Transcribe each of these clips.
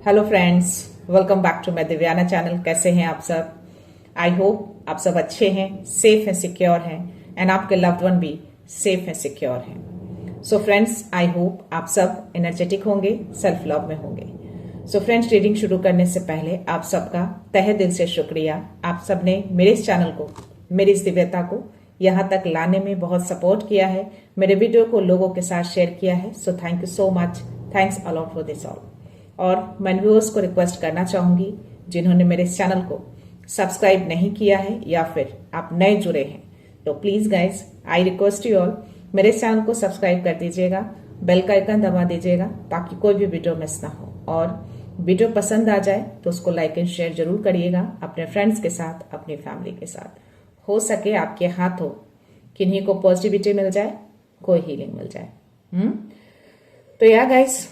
Hello friends, welcome back to my Divyana channel. कैसे हैं आप सब? आई होप आप सब अच्छे हैं, सेफ हैं, सिक्योर हैं एंड आपके लव्ड वन भी सेफ हैं, सिक्योर हैं। सो फ्रेंड्स, आई होप आप सब एनर्जेटिक होंगे, सेल्फ लव में होंगे। सो फ्रेंड्स, रीडिंग शुरू करने से पहले आप सबका तहे दिल से शुक्रिया। आप सबने मेरे इस चैनल को, मेरी इस दिव्यता को यहाँ तक लाने में बहुत सपोर्ट किया है, मेरे वीडियो को लोगों के साथ शेयर किया है। So thank you so much, thanks a lot for this all. और मैं व्यूअर्स को रिक्वेस्ट करना चाहूंगी जिन्होंने मेरे इस चैनल को सब्सक्राइब नहीं किया है या फिर आप नए जुड़े हैं, तो please guys I request you all, मेरे इस चैनल को सब्सक्राइब कर दीजिएगा, बेल का आइकन दबा दीजिएगा ताकि कोई भी वीडियो मिस ना हो। और वीडियो पसंद आ जाए तो उसको लाइक एंड शेयर जरूर करिएगा अपने फ्रेंड्स के साथ, अपनी फैमिली के साथ। हो सके आपके हाथों किन्हीं को पॉजिटिविटी मिल जाए, कोई हीलिंग मिल जाए। तो या गाइस,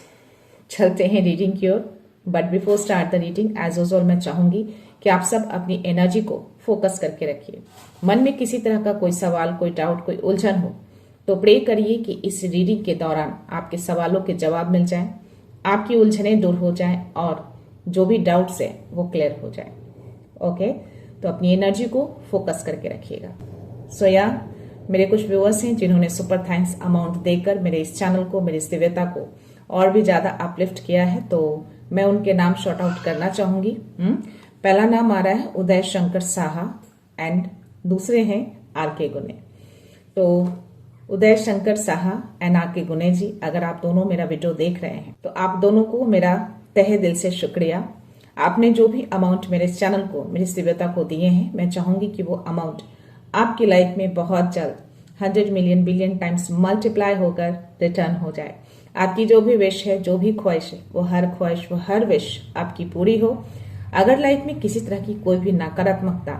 चलते हैं रीडिंग की ओर। But before start the reading, as usual मैं चाहूंगी कि आप सब अपनी एनर्जी को फोकस करके रखिए। मन में किसी तरह का कोई सवाल, कोई डाउट, कोई उलझन हो तो प्रे करिए कि इस रीडिंग के दौरान आपके सवालों के जवाब मिल जाएं, आपकी उलझनें दूर हो जाएं और जो भी डाउट्स है वो क्लियर हो जाए। ओके, तो अपनी एनर्जी को फोकस करके रखिएगा। सो या मेरे कुछ व्यूअर्स हैं जिन्होंने सुपर थैंक्स अमाउंट देकर मेरे इस चैनल को, मेरी इस दिव्यता को और भी ज्यादा अपलिफ्ट किया है, तो मैं उनके नाम शॉर्ट आउट करना चाहूंगी। पहला नाम आ रहा है उदय शंकर साहा एंड दूसरे हैं आर के गुने। तो उदय शंकर साहा एंड आर के गुने जी, अगर आप दोनों मेरा वीडियो देख रहे हैं तो आप दोनों को मेरा तहे दिल से शुक्रिया। आपने जो भी अमाउंट मेरे इस चैनल को, मेरी इस दिव्यता को दिए हैं, मैं चाहूंगी कि वो अमाउंट आपकी लाइफ में बहुत जल्द 100 मिलियन बिलियन टाइम्स मल्टीप्लाई होकर रिटर्न हो जाए। आपकी जो भी विश है, जो भी ख्वाहिश है, वो हर ख्वाहिश, वो हर विश आपकी पूरी हो। अगर लाइफ में किसी तरह की कोई भी नकारात्मकता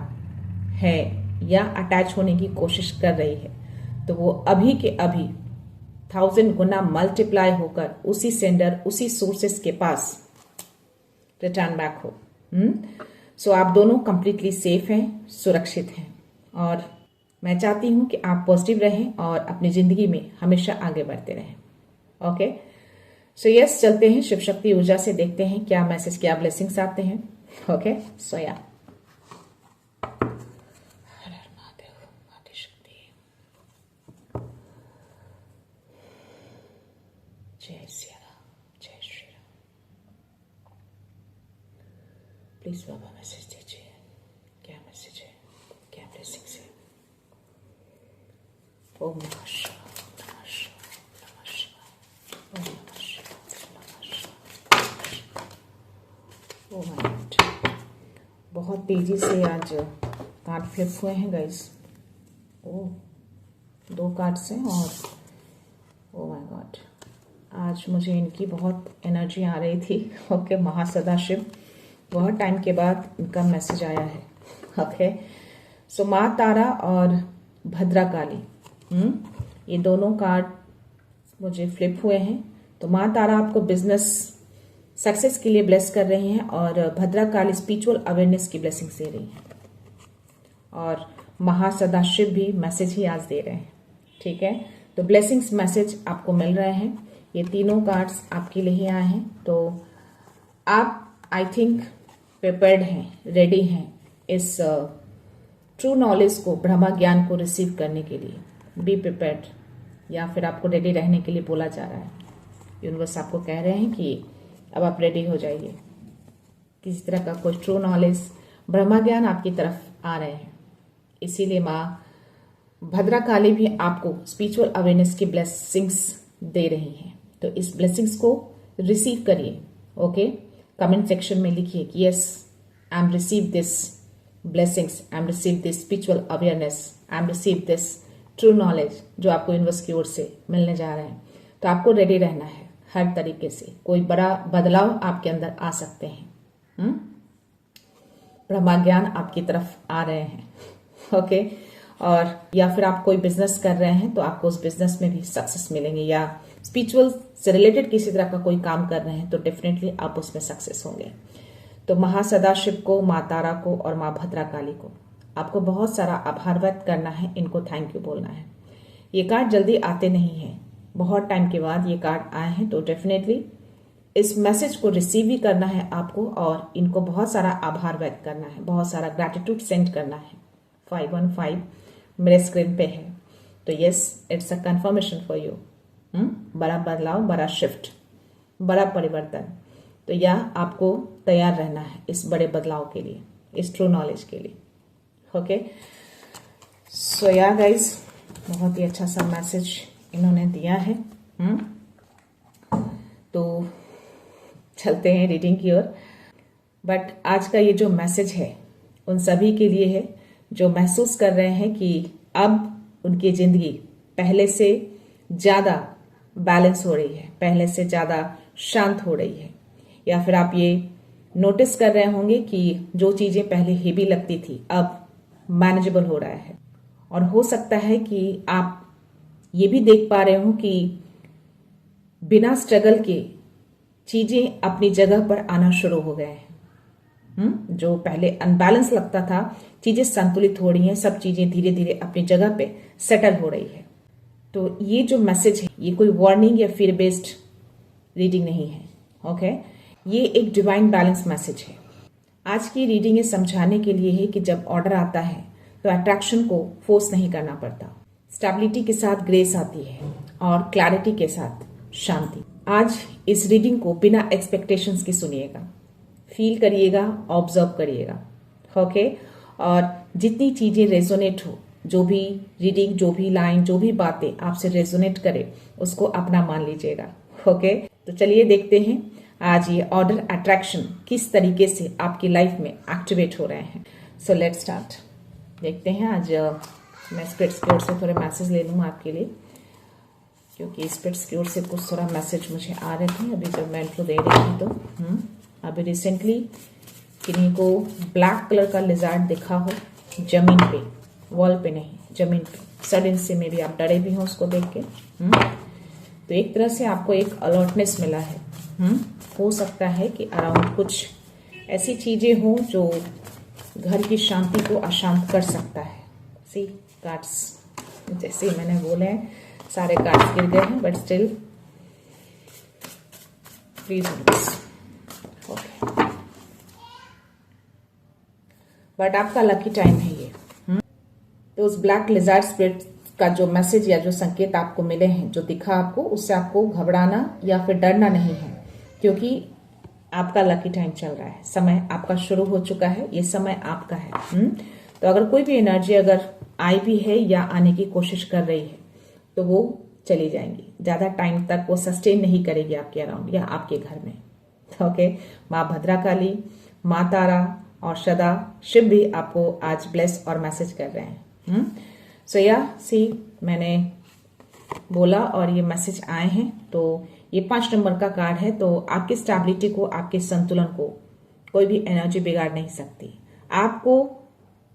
है या अटैच होने की कोशिश कर रही है तो वो अभी के अभी 1000 गुना मल्टीप्लाई होकर उसी सेंडर, उसी सोर्सेस के पास रिटर्न बैक हो। सो आप दोनों कंप्लीटली सेफ हैं, सुरक्षित हैं और मैं चाहती हूं कि आप पॉजिटिव रहें और अपनी जिंदगी में हमेशा आगे बढ़ते रहें। ओके, सो यस, चलते हैं शिव शक्ति ऊर्जा से, देखते हैं क्या मैसेज, क्या ब्लेसिंग्स आते हैं। ओके, सो या जय श्री राम, जय Shri Ram. Please Baba message दीजिए, क्या मैसेज है, क्या ब्लेसिंग्स है। ओम नमः शिवाय, नमः शिवाय, नमः शिवाय, ओम नमः शिवाय, नमः शिवाय। ओह माय गॉड, बहुत तेजी से आज कार्ड फ्लिप हुए हैं गाइस। ओह, 2 कार्ड्स हैं और ओह माय गॉड, आज मुझे इनकी बहुत एनर्जी आ रही थी। ओके, महासदाशिव, बहुत टाइम के बाद इनका मैसेज आया है। ओके, सो माँ तारा और भद्राकाली, ये दोनों कार्ड मुझे फ्लिप हुए हैं। तो माँ तारा आपको बिजनेस सक्सेस के लिए ब्लेस कर रही हैं और भद्राकाली स्पिरिचुअल अवेयरनेस की ब्लेसिंग्स दे रही हैं और महासदाशिव भी मैसेज ही आज दे रहे हैं। ठीक है, तो ब्लेसिंग्स मैसेज आपको मिल रहे हैं। ये तीनों कार्ड्स आपके लिए ही आए हैं, तो आप आई थिंक प्रिपेयर्ड हैं, रेडी हैं इस ट्रू नॉलेज को, ब्रह्मा ज्ञान को रिसीव करने के लिए। बी प्रिपेयर्ड, या फिर आपको रेडी रहने के लिए बोला जा रहा है। यूनिवर्स आपको कह रहे हैं कि अब आप रेडी हो जाइए। किसी तरह का कोई ट्रू नॉलेज, ब्रह्मा ज्ञान आपकी तरफ आ रहे हैं। इसीलिए माँ भद्राकाली भी आपको स्पिरिचुअल अवेयरनेस की ब्लेसिंग्स दे रही हैं, तो इस ब्लेसिंग्स को रिसीव करिए। ओके, कमेंट सेक्शन में लिखिए कि yes, I am receive this blessings, I am receive this spiritual awareness, I am receive this true knowledge जो आपको यूनिवर्स की ओर से मिलने जा रहे हैं। तो आपको रेडी रहना है हर तरीके से। कोई बड़ा बदलाव आपके अंदर आ सकते हैं। ब्रह्मा ज्ञान आपकी तरफ आ रहे हैं। ओके, और या फिर आप कोई बिजनेस कर रहे हैं तो आपको उस बिजनेस में भी सक्सेस मिलेंगे, या स्पिरिचुअल से रिलेटेड किसी तरह का कोई काम कर रहे हैं तो डेफिनेटली आप उसमें सक्सेस होंगे। तो महासदाशिव को, माँ तारा को और माँ भद्राकाली को आपको बहुत सारा आभार व्यक्त करना है, इनको थैंक यू बोलना है। ये कार्ड जल्दी आते नहीं हैं, बहुत टाइम के बाद ये कार्ड आए हैं, तो डेफिनेटली इस मैसेज को रिसीव भी करना है आपको और इनको बहुत सारा आभार व्यक्त करना है, बहुत सारा ग्रैटिट्यूड सेंड करना है। 515 मेरे स्क्रीन पे है। तो yes, it's a confirmation for you. बड़ा बदलाव, बड़ा शिफ्ट, बड़ा परिवर्तन। तो यह आपको तैयार रहना है इस बड़े बदलाव के लिए, इस ट्रू नॉलेज के लिए। ओके, सो या गाइज, बहुत ही अच्छा सा मैसेज इन्होंने दिया है। तो चलते हैं रीडिंग की ओर। बट आज का ये जो मैसेज है उन सभी के लिए है जो महसूस कर रहे हैं कि अब उनकी जिंदगी पहले से ज्यादा बैलेंस हो रही है, पहले से ज्यादा शांत हो रही है। या फिर आप ये नोटिस कर रहे होंगे कि जो चीजें पहले हेवी लगती थी अब मैनेजेबल हो रहा है। और हो सकता है कि आप ये भी देख पा रहे हो कि बिना स्ट्रगल के चीजें अपनी जगह पर आना शुरू हो गए हैं। जो पहले अनबैलेंस लगता था, चीजें संतुलित हो रही हैं, सब चीजें धीरे धीरे अपनी जगह पे सेटल हो रही है। तो ये जो मैसेज है ये कोई वार्निंग या फियर बेस्ड रीडिंग नहीं है। ओके, ये एक डिवाइन बैलेंस मैसेज है। आज की रीडिंग ये समझाने के लिए है कि जब ऑर्डर आता है तो अट्रैक्शन को फोर्स नहीं करना पड़ता। स्टेबिलिटी के साथ ग्रेस आती है और क्लैरिटी के साथ शांति। आज इस रीडिंग को बिना एक्सपेक्टेशंस के सुनिएगा, फील करिएगा, ऑब्जर्व करिएगा। ओके, और जितनी चीजें रेजोनेट हो, जो भी रीडिंग, जो भी लाइन, जो भी बातें आपसे रेजोनेट करे उसको अपना मान लीजिएगा। ओके, तो चलिए देखते हैं आज ये ऑर्डर अट्रैक्शन किस तरीके से आपकी लाइफ में एक्टिवेट हो रहे हैं। So let's start. देखते हैं आज मैं स्पिरिट्स की ओर से थोड़े मैसेज ले लूँ आपके लिए, क्योंकि स्पिरिट्स की ओर से कुछ थोड़ा मैसेज मुझे आ रहे थे अभी जब मैं इंट्रो दे रही थी। तो अभी रिसेंटली किन्हीं को ब्लैक कलर का लिजार्ड दिखा हो जमीन पे, वॉल पे नहीं, जमीन पे। सडन से मे बी आप डरे भी हो उसको देख के। तो एक तरह से आपको एक अलर्टनेस मिला है। हो सकता है कि अराउंड कुछ ऐसी चीजें हो जो घर की शांति को अशांत कर सकता है। सी कार्ड्स, जैसे मैंने बोले हैं सारे कार्ड्स गिर गए हैं, but still please okay. But आपका लकी टाइम है ये। तो उस ब्लैक लिजार्ड स्पिरिट का जो मैसेज या जो संकेत आपको मिले हैं, जो दिखा आपको, उससे आपको घबराना या फिर डरना नहीं है, क्योंकि आपका लकी टाइम चल रहा है। समय आपका शुरू हो चुका है, ये समय आपका है। तो अगर कोई भी एनर्जी अगर आई भी है या आने की कोशिश कर रही है तो वो चली जाएंगी, ज्यादा टाइम तक वो सस्टेन नहीं करेगी आपके अराउंड या आपके घर में। ओके, माँ भद्राकाली, माँ तारा और सदा शिव भी आपको आज ब्लेस और मैसेज कर रहे हैं। सो या सी, मैंने बोला और ये मैसेज आए हैं। तो ये 5 नंबर का कार्ड है। तो आपकी स्टेबिलिटी को, आपके संतुलन को कोई भी एनर्जी बिगाड़ नहीं सकती। आपको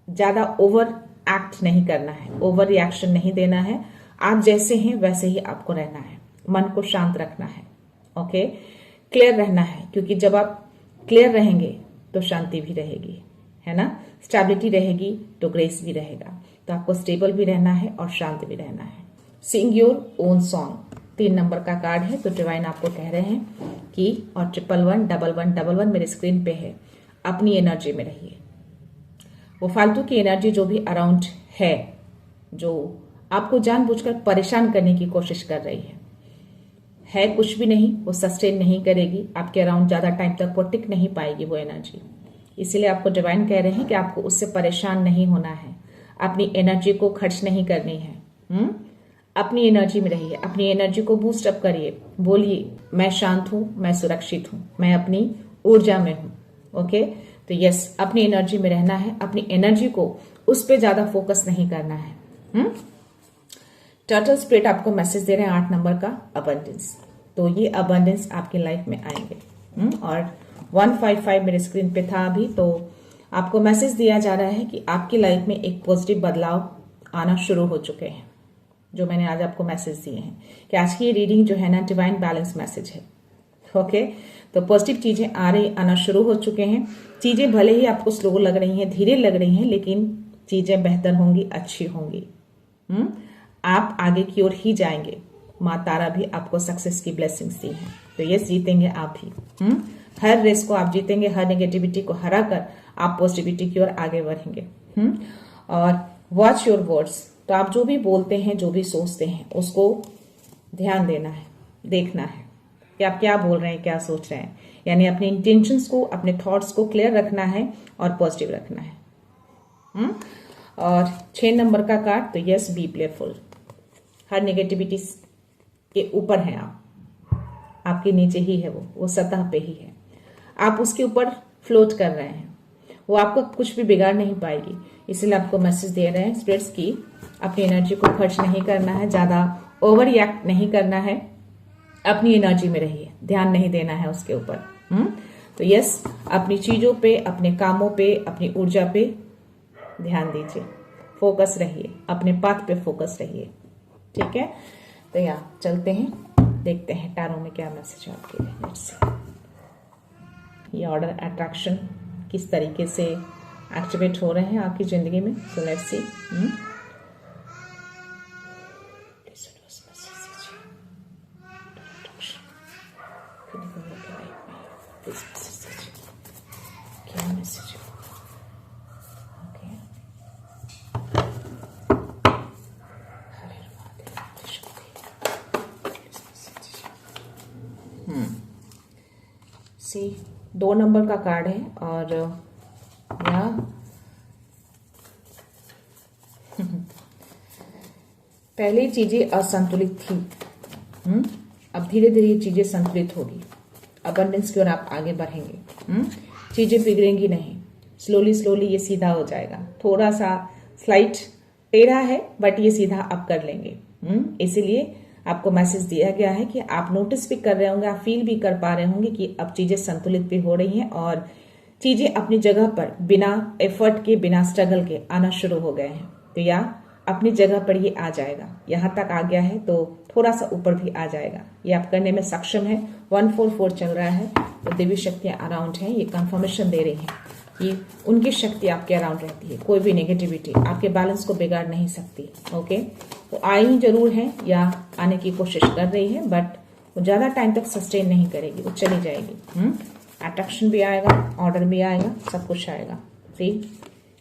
ज्यादा ओवर एक्ट नहीं करना है, ओवर रिएक्शन नहीं देना है। आप जैसे हैं वैसे ही आपको रहना है, मन को शांत रखना है। ओके, क्लियर रहना है, क्योंकि जब आप क्लियर रहेंगे तो शांति भी रहेगी, है ना। स्टेबिलिटी रहेगी तो ग्रेस भी रहेगा। तो आपको स्टेबल भी रहना है और शांत भी रहना है। सिंग योर ओन सॉन्ग 3 नंबर का कार्ड है। तो डिवाइन आपको कह रहे हैं कि और 111111 मेरे स्क्रीन पे है, अपनी एनर्जी में रहिए। वो फालतू की एनर्जी जो भी अराउंड है, जो आपको जानबूझकर परेशान करने की कोशिश कर रही है कुछ भी नहीं, वो सस्टेन नहीं करेगी आपके अराउंड, ज्यादा टाइम तक वो टिक नहीं पाएगी वो एनर्जी। इसीलिए आपको डिवाइन कह रहे हैं कि आपको उससे परेशान नहीं होना है, अपनी एनर्जी को खर्च नहीं करनी है। अपनी एनर्जी में रहिए, अपनी एनर्जी को बूस्ट अप करिए, बोलिए मैं शांत हूं, मैं सुरक्षित हूं, मैं अपनी ऊर्जा में हूं। ओके, तो यस, अपनी एनर्जी में रहना है, अपनी एनर्जी को उस पर ज्यादा फोकस नहीं करना है। टर्टल स्पिरिट आपको मैसेज दे रहे हैं 8 नंबर का, अबंडेंस। तो ये अबंडेंस आपकी लाइफ में आएंगे। और 155 मेरे स्क्रीन पे था अभी। तो आपको मैसेज दिया जा रहा है कि आपकी लाइफ में एक पॉजिटिव बदलाव आना शुरू हो चुके हैं, जो मैंने आज आपको मैसेज दिए हैं कि आज की ये रीडिंग जो है ना, डिवाइन बैलेंस मैसेज है। ओके, तो पॉजिटिव चीजें आना शुरू हो चुके हैं। चीजें भले ही आपको स्लो लग रही हैं, धीरे लग रही हैं, लेकिन चीजें बेहतर होंगी, अच्छी होंगी। आप आगे की ओर ही जाएंगे। माँ तारा भी आपको सक्सेस की ब्लेसिंग्स दी हैं। तो यस, जीतेंगे आप भी। हर रेस को आप जीतेंगे, हर नेगेटिविटी को हरा कर आप पॉजिटिविटी की ओर आगे बढ़ेंगे। और वॉच योर वर्ड्स, तो आप जो भी बोलते हैं, जो भी सोचते हैं, उसको ध्यान देना है, देखना है कि आप क्या बोल रहे हैं, क्या सोच रहे हैं। यानी अपने इंटेंशंस को, अपने थॉट्स को क्लियर रखना है और पॉजिटिव रखना है। और 6 नंबर का कार्ड, तो यस, बी प्लेफुल। हर नेगेटिविटी के ऊपर है आप, आपके नीचे ही है, वो सतह पे ही है, आप उसके ऊपर फ्लोट कर रहे हैं, वो आपको कुछ भी बिगाड़ नहीं पाएगी। इसलिए आपको मैसेज दे रहे हैं स्पिरिट्स की अपनी एनर्जी को खर्च नहीं करना है, ज्यादा ओवर रिएक्ट नहीं करना है, अपनी एनर्जी में रहिए, ध्यान नहीं देना है उसके ऊपर। तो यस, अपनी चीजों पे, अपने कामों पे, अपनी ऊर्जा पे ध्यान दीजिए, फोकस रहिए, अपने पाथ पे फोकस रहिए। ठीक है, तो यहाँ चलते हैं, देखते हैं टैरो में क्या मैसेज है आपके लिए। लेट्स सी ये ऑर्डर अट्रैक्शन किस तरीके से एक्टिवेट हो रहे हैं आपकी जिंदगी में। So let's see. क्या मैसेज है? सी 2 नंबर का कार्ड है और यहाँ पहले चीजें असंतुलित थी, अब धीरे धीरे ये चीजें संतुलित होगी, अबंडेंस की ओर आप आगे बढ़ेंगे। चीजें बिगड़ेंगी नहीं, स्लोली स्लोली ये सीधा हो जाएगा। थोड़ा सा स्लाइट टेढ़ा है बट ये सीधा आप कर लेंगे। इसीलिए आपको मैसेज दिया गया है कि आप नोटिस भी कर रहे होंगे, आप फील भी कर पा रहे होंगे कि अब चीजें संतुलित भी हो रही हैं और चीजें अपनी जगह पर बिना एफर्ट के, बिना स्ट्रगल के आना शुरू हो गए हैं। तो या अपनी जगह पर ये आ जाएगा, यहां तक आ गया है तो थोड़ा सा ऊपर भी आ जाएगा, ये आप करने में सक्षम है। 144 चल रहा है, तो देवी शक्तियां अराउंड है, ये कंफर्मेशन दे रही हैं कि उनकी शक्ति आपके अराउंड रहती है, कोई भी नेगेटिविटी आपके बैलेंस को बिगाड़ नहीं सकती। ओके, तो आई जरूर है या आने की कोशिश कर रही है बट वो ज्यादा टाइम तक सस्टेन नहीं करेगी, वो चली जाएगी। अट्रैक्शन भी आएगा, ऑर्डर भी आएगा, सब कुछ आएगा। सी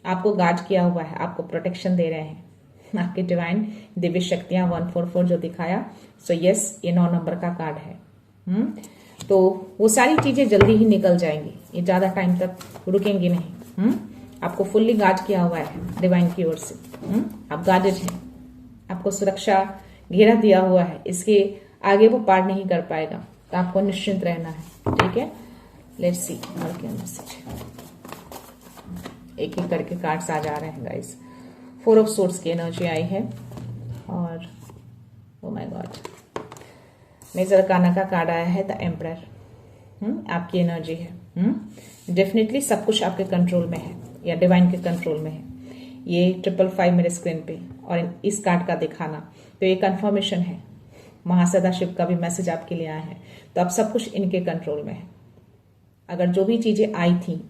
आपको गार्ड किया हुआ है, आपको प्रोटेक्शन दे रहे हैं आपके डिवाइन दिव्य शक्तियां। 144 जो दिखाया, सो यस, ये 9 नंबर का कार्ड है। तो वो सारी चीजें जल्दी ही निकल जाएंगी, ये ज्यादा टाइम तक रुकेंगी नहीं। आपको फुल्ली गार्ड किया हुआ है डिवाइन की ओर से, आप गार्डेड हैं, आपको सुरक्षा घेरा दिया हुआ है, इसके आगे वो पार नहीं कर पाएगा, तो आपको निश्चिंत रहना है। ठीक है, लेट्स सी और क्या मैसेज है। एक एक करके कार्ड्स आ जा रहे हैं गाइस। 4 ऑफ सोर्ड्स की एनर्जी आई है और ओ माय गॉड, मेजर काना का कार्ड आया है, द एम्परर। आपकी एनर्जी है, डेफिनेटली सब कुछ आपके कंट्रोल में है या डिवाइन के कंट्रोल में है। ये 555 मेरे स्क्रीन पे और इस कार्ड का दिखाना, तो ये कंफर्मेशन है। महासदाशिव का भी मैसेज आपके लिए आया है, तो अब सब कुछ इनके कंट्रोल में है। अगर जो भी चीजें आई थी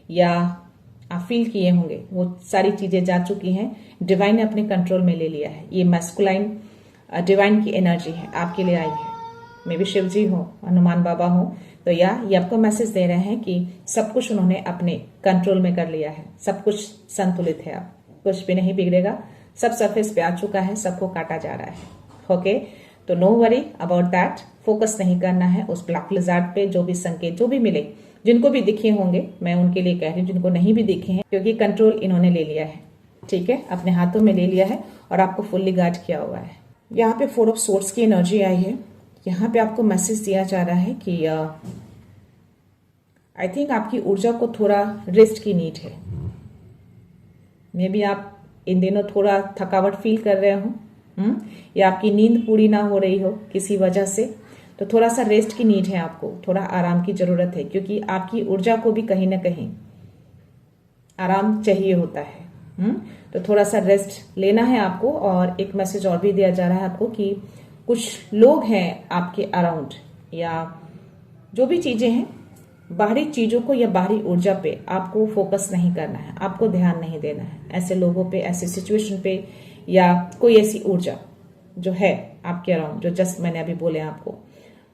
या आप फील किए होंगे, वो सारी चीजें जा चुकी हैं, डिवाइन ने अपने कंट्रोल में ले लिया है। ये मैस्कुलाइन डिवाइन की एनर्जी है, आपके लिए आई है। मे भी शिव जी हो, हनुमान बाबा हो, तो या ये आपको मैसेज दे रहे हैं कि सब कुछ उन्होंने अपने कंट्रोल में कर लिया है, सब कुछ संतुलित है, अब कुछ भी नहीं बिगड़ेगा, सब सरफेस पे आ चुका है, सबको काटा जा रहा है। ओके, तो no worry about that, focus नहीं करना है उस ब्लैक लिजार्ड पे। जो भी संकेत जो भी मिले, जिनको भी दिखे होंगे, मैं उनके लिए कह रही हूँ, जिनको नहीं भी दिखे हैं, क्योंकि कंट्रोल इन्होंने ले लिया है। ठीक है, अपने हाथों में ले लिया है और आपको फुल्ली गार्ड किया हुआ है। यहाँ पे 4 ऑफ सोर्ड्स की एनर्जी आई है। यहाँ पे आपको मैसेज दिया जा रहा है कि आई थिंक आपकी ऊर्जा को थोड़ा रेस्ट की नीड है। मे बी आप इन दिनों थोड़ा थकावट फील कर रहे हो, या आपकी नींद पूरी ना हो रही हो किसी वजह से, तो थोड़ा सा रेस्ट की नीड है, आपको थोड़ा आराम की जरूरत है, क्योंकि आपकी ऊर्जा को भी कहीं ना कहीं आराम चाहिए होता है। तो थोड़ा सा रेस्ट लेना है आपको। और एक मैसेज और भी दिया जा रहा है आपको कि कुछ लोग हैं आपके अराउंड, या जो भी चीजें हैं, बाहरी चीजों को या बाहरी ऊर्जा पे आपको फोकस नहीं करना है, आपको ध्यान नहीं देना है ऐसे लोगों पे, ऐसे सिचुएशन पे, या कोई ऐसी ऊर्जा जो है आपके अराउंड, जो जस्ट मैंने अभी बोले आपको,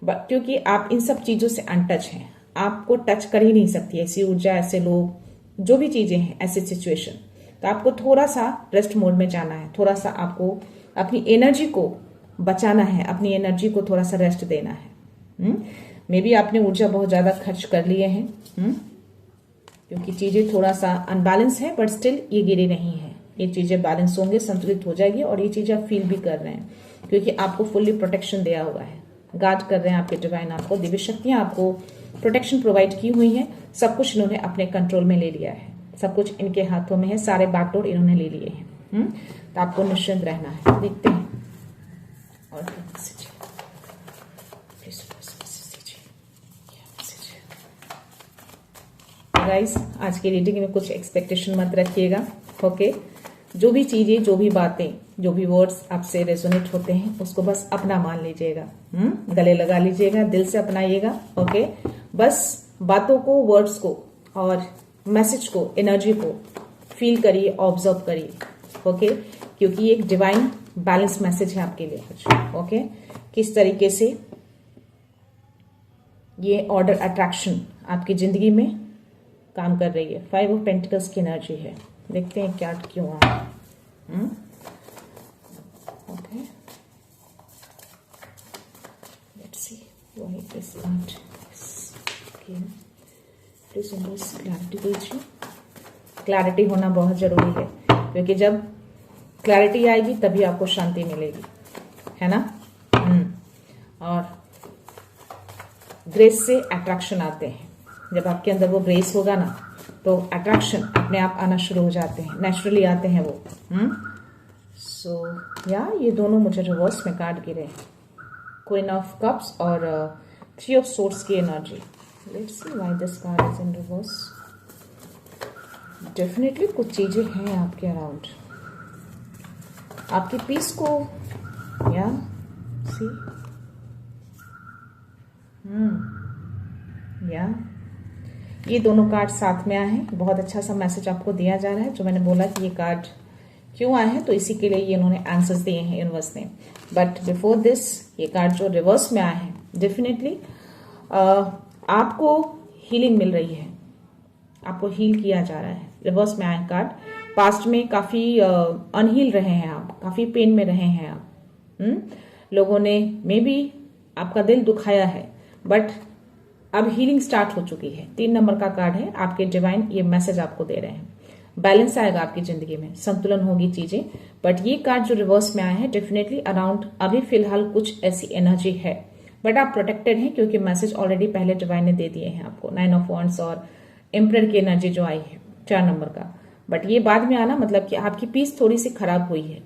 बट क्योंकि आप इन सब चीजों से अनटच हैं, आपको टच कर ही नहीं सकती ऐसी ऊर्जा, ऐसे लोग, जो भी चीजें हैं, ऐसी सिचुएशन। तो आपको थोड़ा सा रेस्ट मोड में जाना है, थोड़ा सा आपको अपनी एनर्जी को बचाना है, अपनी एनर्जी को थोड़ा सा रेस्ट देना है। मे बी आपने ऊर्जा बहुत ज्यादा खर्च कर लिए हैं, क्योंकि चीजें थोड़ा सा अनबैलेंस है, बट स्टिल ये गिरी नहीं है, ये चीजें बैलेंस होंगे, संतुलित हो जाएगी। और ये चीजें आप फील भी कर रहे हैं, क्योंकि आपको फुल्ली प्रोटेक्शन दिया हुआ है, गार्ड कर रहे हैं आपके डिवाइन, आपको दिव्य शक्तियां आपको प्रोटेक्शन प्रोवाइड की हुई है। सब कुछ इन्होंने अपने कंट्रोल में ले लिया है, सब कुछ इनके हाथों में है, सारे बैकडोर इन्होंने ले लिए हैं। तो आपको निश्चिंत रहना है। देखते हैं और गाइस, आज की रीडिंग में कुछ एक्सपेक्टेशन मत रखिएगा, ओके। जो भी चीजें, जो भी बातें, जो भी वर्ड्स आपसे रेजोनेट होते हैं, उसको बस अपना मान लीजिएगा, गले लगा लीजिएगा, दिल से अपनाइएगा, ओके। बस बातों को, वर्ड्स को और मैसेज को, एनर्जी को फील करिए, ऑब्जर्व करिए, ओके। क्योंकि एक डिवाइन बैलेंस मैसेज है आपके लिए कुछ, ओके। किस तरीके से ये ऑर्डर अट्रैक्शन आपकी जिंदगी में काम कर रही है। 5 ऑफ पेंटिकल्स की एनर्जी है, देखते हैं क्या क्यों आ, okay. Let's see why this card came. Please universe clarity दीजिए। क्लैरिटी होना बहुत जरूरी है, क्योंकि जब क्लैरिटी आएगी तभी आपको शांति मिलेगी, है ना। और ग्रेस से अट्रैक्शन आते हैं। जब आपके अंदर वो ग्रेस होगा ना, तो अट्रैक्शन अपने आप आना शुरू हो जाते हैं, नेचुरली आते हैं वो। सो ये दोनों मुझे रिवर्स में कार्ड गिरे, क्वीन ऑफ कप्स और 3 ऑफ सोर्ड्स की energy. Let's see why this card is in reverse. Definitely कुछ चीजें हैं आपके अराउंड, आपकी पीस को, सी ये दोनों कार्ड साथ में आए हैं। बहुत अच्छा सा मैसेज आपको दिया जा रहा है। जो मैंने बोला कि ये कार्ड क्यों आए हैं, तो इसी के लिए ये इन्होंने आंसर्स दिए हैं यूनिवर्स ने। बट बिफोर दिस, ये कार्ड जो रिवर्स में आए हैं, डेफिनेटली आपको हीलिंग मिल रही है, आपको हील किया जा रहा है। रिवर्स में आए कार्ड, पास्ट में काफी अनहील रहे हैं आप, काफी पेन में रहे हैं आप। लोगों ने मे बी आपका दिल दुखाया है, बट अब हीलिंग स्टार्ट हो चुकी है। 3 नंबर का कार्ड है, आपके डिवाइन ये मैसेज आपको दे रहे हैं। बैलेंस आएगा आपकी जिंदगी में, संतुलन होगी चीजें। बट ये कार्ड जो रिवर्स में आए हैं, डेफिनेटली अराउंड अभी फिलहाल कुछ ऐसी एनर्जी है, बट आप प्रोटेक्टेड हैं, क्योंकि मैसेज ऑलरेडी पहले डिवाइन ने दे दिए हैं आपको। 9 ऑफ वॉन्ड्स और एम्परर की एनर्जी जो आई है 4 नंबर का। बट ये बाद में आना, मतलब कि आपकी पीस थोड़ी सी खराब हुई है,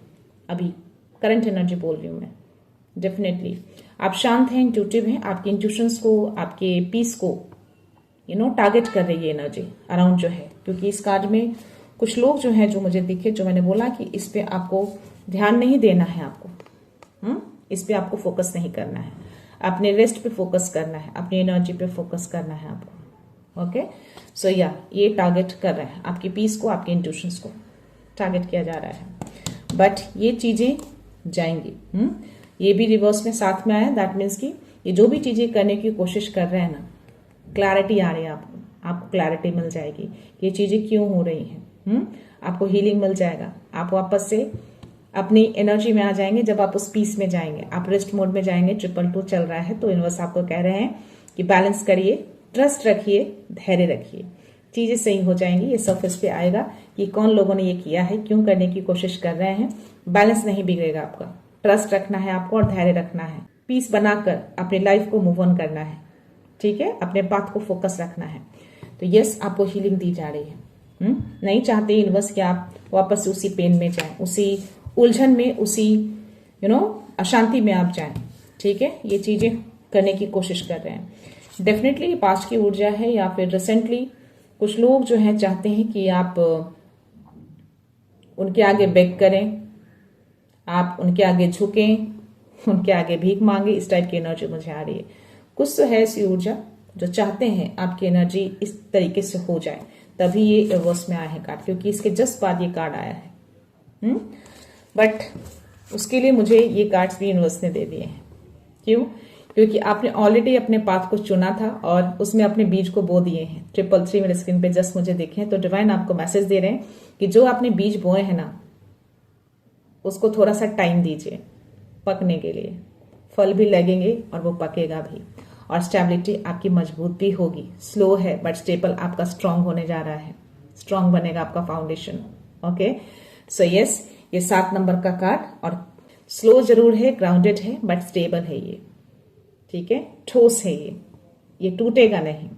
अभी करंट एनर्जी बोल रही हूं मैं। डेफिनेटली आप शांत हैं, इंट्यूटिव हैं, आपके इंट्यूशंस को, आपके पीस को टारगेट कर रही है एनर्जी अराउंड जो है। क्योंकि इस कार्ड में कुछ लोग जो हैं, जो मुझे दिखे, जो मैंने बोला कि इस पे आपको ध्यान नहीं देना है, आपको इस पे आपको फोकस नहीं करना है, अपने रेस्ट पे फोकस करना है, अपनी एनर्जी पे फोकस करना है आपको, ओके। सो ये टारगेट कर रहे हैं आपकी पीस को, आपके इंट्यूशंस को टारगेट किया जा रहा है। बट ये चीजें जाएंगी। ये भी रिवर्स में साथ में आया, दैट मीन्स कि ये जो भी चीजें करने की कोशिश कर रहे हैं ना, क्लैरिटी आ रही है आपको क्लैरिटी मिल जाएगी, ये चीजें क्यों हो रही हैं। आपको हीलिंग मिल जाएगा, आप वापस से अपनी एनर्जी में आ जाएंगे। जब आप उस पीस में जाएंगे, आप रेस्ट मोड में जाएंगे, 222 चल रहा है, तो यूनिवर्स आपको कह रहे हैं कि बैलेंस करिए, ट्रस्ट रखिए, धैर्य रखिए, चीजें सही हो जाएंगी। ये सरफेस पे आएगा कि कौन लोगों ने ये किया है, क्यों करने की कोशिश कर रहे हैं। बैलेंस नहीं बिगड़ेगा आपका, ट्रस्ट रखना है आपको और धैर्य रखना है, पीस बनाकर अपनी लाइफ को मूव ऑन करना है, ठीक है, अपने बात को फोकस रखना है। तो यस, आपको हीलिंग दी जा रही है। नहीं चाहते यूनिवर्स कि आप वापस से उसी पेन में जाएं, उसी उलझन में, उसी अशांति में आप जाएं, ठीक है। ये चीजें करने की कोशिश कर रहे हैं। डेफिनेटली ये पास्ट की ऊर्जा है, या फिर रिसेंटली कुछ लोग जो है चाहते हैं कि आप उनके आगे बेग करें, आप उनके आगे झुकें, उनके आगे भीख मांगे। इस टाइप की एनर्जी मुझे आ रही है। कुछ तो है ऐसी ऊर्जा जो चाहते हैं आपकी एनर्जी इस तरीके से हो जाए, तभी ये रिवर्स में आया है कार्ड, क्योंकि इसके जस्ट बाद ये कार्ड आया है। बट उसके लिए मुझे ये कार्ड्स भी यूनिवर्स ने दे दिए हैं। क्यों? क्योंकि आपने ऑलरेडी अपने पाथ को चुना था और उसमें अपने बीज को बो दिए हैं। 333 मेरे स्क्रीन पे जस्ट मुझे दिखे हैं, तो डिवाइन आपको मैसेज दे रहे हैं कि जो आपने बीज बोए हैं ना, उसको थोड़ा सा टाइम दीजिए पकने के लिए। फल भी लगेंगे और वो पकेगा भी, और स्टेबिलिटी आपकी मजबूत भी होगी। स्लो है बट स्टेबल आपका स्ट्रांग होने जा रहा है, स्ट्रांग बनेगा आपका फाउंडेशन। ओके, सो यस, ये 7 नंबर का कार्ड, और स्लो जरूर है, ग्राउंडेड है बट स्टेबल है ये। ठीक है, ठोस है ये टूटेगा नहीं।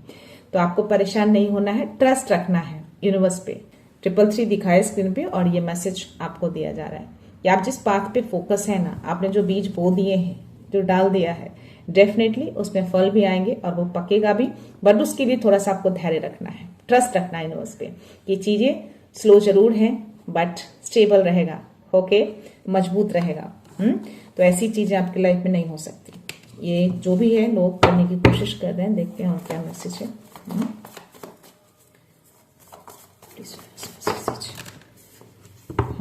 तो आपको परेशान नहीं होना है, ट्रस्ट रखना है यूनिवर्स पे। 333 दिखाए स्क्रीन पे, और ये मैसेज आपको दिया जा रहा है कि आप जिस पाथ पे फोकस है ना, आपने जो बीज बो दिए हैं, जो डाल दिया है, डेफिनेटली उसमें फल भी आएंगे और वो पकेगा भी। बट उसके लिए थोड़ा सा आपको धैर्य रखना है, ट्रस्ट रखना है यूनिवर्स पे। ये चीजें स्लो जरूर है बट स्टेबल रहेगा, ओके, मजबूत रहेगा। तो ऐसी चीजें आपकी लाइफ में नहीं हो सकती। ये जो भी है लोग करने की कोशिश कर रहे हैं, देखते हैं और क्या मैसेज है।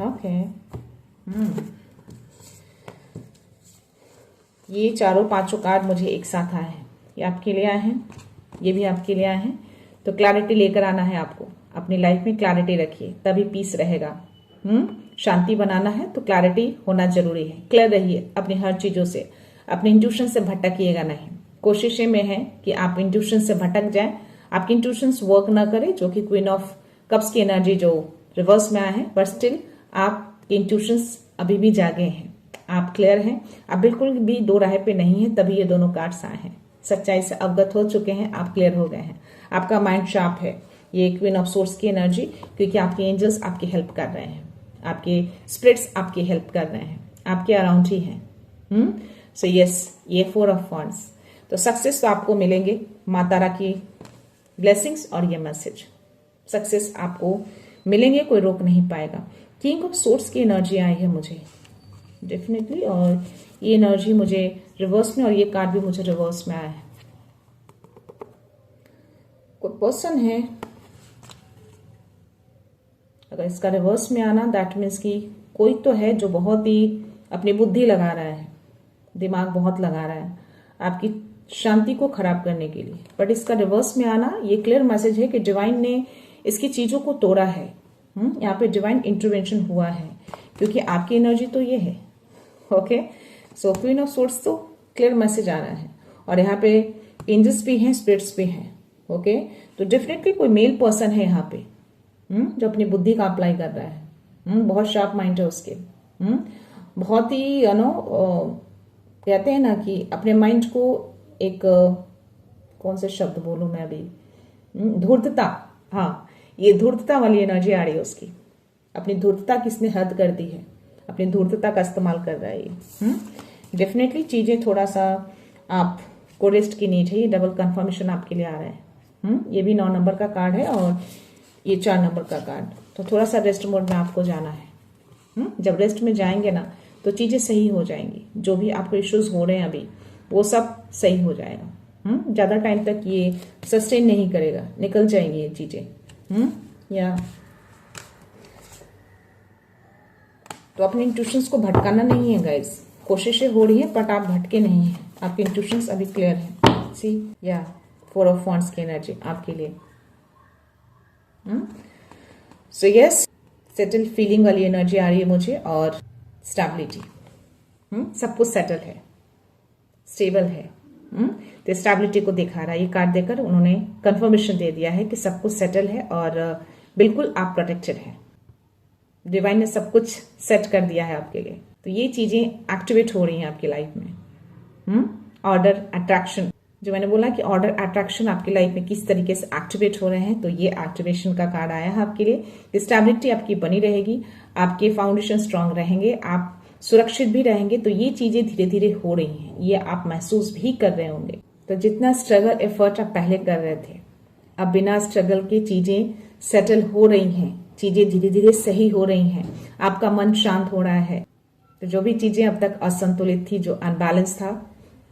ओके, ये चारों पांचों कार्ड मुझे एक साथ आए हैं। ये आपके लिए आए हैं, ये भी आपके लिए आए हैं। तो क्लैरिटी लेकर आना है आपको, अपनी लाइफ में क्लैरिटी रखिए, तभी पीस रहेगा। शांति बनाना है तो क्लैरिटी होना जरूरी है। क्लियर रहिए अपनी हर चीजों से, अपने इंट्यूशन से भटकिएगा नहीं। कोशिशें में है कि आप इंट्यूशन से भटक जाए, आपकी इंट्यूशंस वर्क ना करे, जो कि क्वीन ऑफ कप्स की एनर्जी जो रिवर्स में आए हैं, बट स्टिल आपके इंट्यूशंस अभी भी जागे हैं, आप क्लियर हैं, आप बिल्कुल भी दो राह पे नहीं है, तभी ये दोनों कार्ड्स आए हैं। सच्चाई से अवगत हो चुके हैं, आप क्लियर हो गए हैं, आपका माइंड शार्प है। ये क्वीन ऑफ सोर्स की एनर्जी, क्योंकि आपके एंजल्स आपकी हेल्प कर रहे हैं, आपके स्पिरिट्स आपकी हेल्प कर रहे हैं, आपके अराउंड ही हैं। सो यस, ये 4 ऑफ वांड्स, तो सक्सेस तो आपको मिलेंगे, माता रा की ब्लेसिंग्स और ये मैसेज, सक्सेस आपको मिलेंगे, कोई रोक नहीं पाएगा। किंग ऑफ सोर्स की एनर्जी आई है मुझे डेफिनेटली, और ये एनर्जी मुझे रिवर्स में, और ये कार्ड भी मुझे रिवर्स में आया है। कोई पर्सन है, अगर इसका रिवर्स में आना, दैट मीन्स कि कोई तो है जो बहुत ही अपनी बुद्धि लगा रहा है, दिमाग बहुत लगा रहा है आपकी शांति को खराब करने के लिए। बट इसका रिवर्स में आना, ये क्लियर मैसेज है कि डिवाइन ने इसकी चीजों को तोड़ा है। यहाँ पे डिवाइन इंटरवेंशन हुआ है, क्योंकि आपकी एनर्जी तो ये है। Okay, so queen of source तो क्लियर मैसेज आ रहा है, और यहाँ पे एंजल्स भी हैं, स्पिरिट्स भी हैं। ओके, तो डेफिनेटली कोई मेल पर्सन है यहाँ पे, जो अपनी बुद्धि का अप्लाई कर रहा है। बहुत शार्प माइंड है उसके, बहुत ही कहते हैं ना कि अपने माइंड को एक कौन से शब्द बोलूं मैं अभी, धूर्तता, हाँ, ये धूर्तता वाली एनर्जी आ रही है उसकी। अपनी धूर्तता किसने हद कर दी है, अपनी धूर्तता का इस्तेमाल कर रहा है ये। डेफिनेटली चीजें थोड़ा सा आपको रेस्ट की नीड है। ये डबल कंफर्मेशन आपके लिए आ रहा है। ये भी 9 नंबर का कार्ड है और ये 4 नंबर का कार्ड, तो थोड़ा सा रेस्ट मोड में आपको जाना है। जब रेस्ट में जाएंगे ना, तो चीजें सही हो जाएंगी। जो भी आपको इश्यूज हो रहे हैं अभी, वो सब सही हो जाएगा। ज्यादा टाइम तक ये सस्टेन नहीं करेगा, निकल जाएंगी ये चीजें। या तो अपने इंट्यूशंस को भटकाना नहीं है गाइस, कोशिशें हो रही है बट आप भटके नहीं हैं, आपके इंट्यूशंस अभी क्लियर है। सी या 4 ऑफ वांड्स की एनर्जी आपके लिए। सो यस, सेटल फीलिंग वाली एनर्जी आ रही है मुझे, और स्टेबिलिटी, सब कुछ सेटल है, स्टेबल है। तो स्टेबिलिटी को दिखा रहा है ये कार्ड देकर, उन्होंने कंफर्मेशन दे दिया है कि सब कुछ सेटल है और बिल्कुल आप प्रोटेक्टेड है। डिवाइन ने सब कुछ सेट कर दिया है आपके लिए, तो ये चीजें एक्टिवेट हो रही हैं आपकी लाइफ में। ऑर्डर अट्रैक्शन, जो मैंने बोला कि ऑर्डर अट्रैक्शन आपकी लाइफ में किस तरीके से एक्टिवेट हो रहे हैं, तो ये एक्टिवेशन का कार्ड आया है आपके लिए। स्टेबिलिटी आपकी बनी रहेगी, आपके फाउंडेशन स्ट्रांग रहेंगे, आप सुरक्षित भी रहेंगे। तो ये चीजें धीरे धीरे हो रही हैं, ये आप महसूस भी कर रहे होंगे। तो जितना स्ट्रगल एफर्ट आप पहले कर रहे थे, अब बिना स्ट्रगल के चीजें सेटल हो रही हैं, चीजें धीरे धीरे सही हो रही हैं, आपका मन शांत हो रहा है। तो जो भी चीजें अब तक असंतुलित थी, जो अनबैलेंस था,